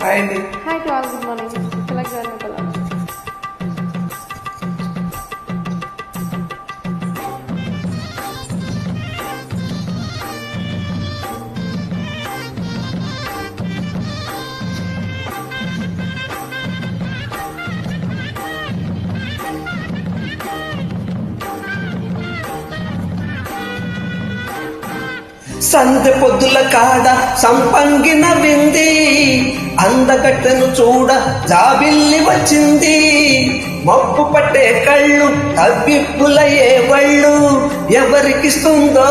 Hi అండి. Hi to all, good morning. Telangana కళ. సందె పొద్దుల కాడ సంపంగిన వింది, అందగట్టెను చూడ జాబిల్లి వచ్చింది. మబ్బు పట్టే కళ్ళు తవ్విప్పులయ్యే వళ్ళు, ఎవరికిస్తుందో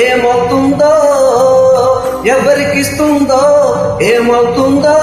ఏమవుతుందో, ఎవరికిస్తుందో ఏమవుతుందో.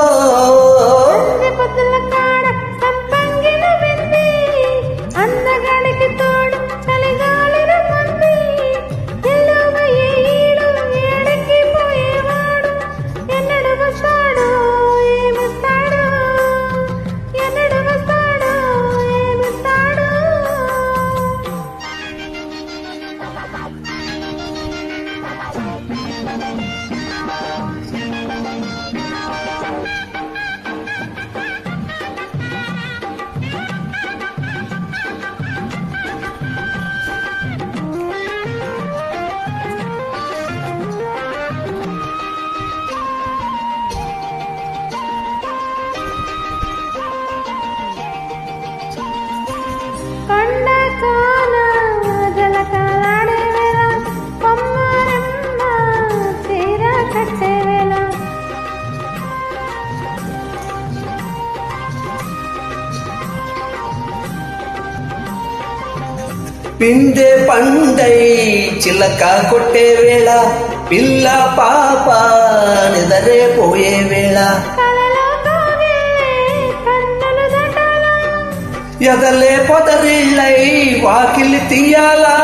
పిండే పండై చిలక కొట్టే వేళ, పిల్ల పాప నిదరే పోయే వేళ, ఎదలే పొదరిళ్ళై వాకిలి తీయాలా,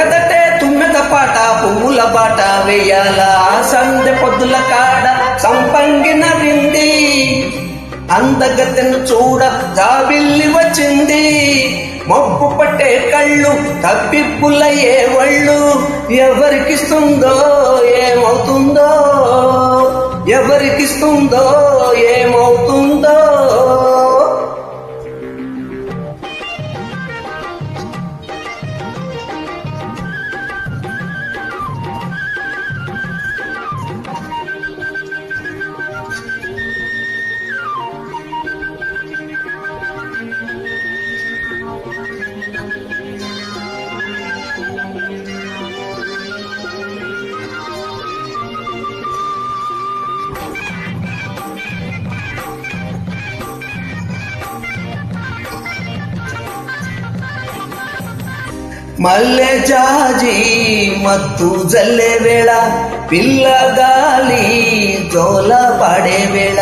ఎదటే తుమ్మెద పాట పువ్వుల బాట వేయాలా. సందె పొద్దుల కాడ సంపంగిన వింది, అందగతెను చూడ జాబిల్లి వచ్చింది. మబ్బు పట్టే కళ్ళు తప్పిప్పులయ్యే వళ్ళు, ఎవరికిస్తుందో ఏమవుతుందో, ఎవరికిస్తుందో ఏమవుతుందో. మల్లె జాజి మత్తు జల్లే వేళ, పిల్లగాలి జోల పాడే వేళ,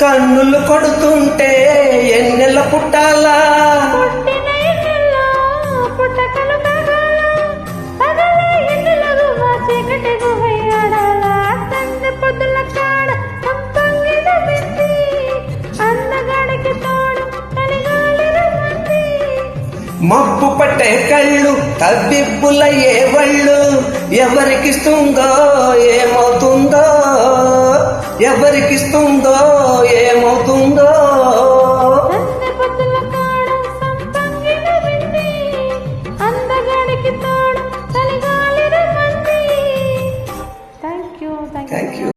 కన్నులు కొడుతుంటే ఎన్నెల పుట్టాలా, మబ్బు పట్టే కళ్ళు తవ్విబ్బులయ్యే వళ్ళు, ఎవరికిస్తుందో ఏమవుతుందో, ఎవరికిస్తుందో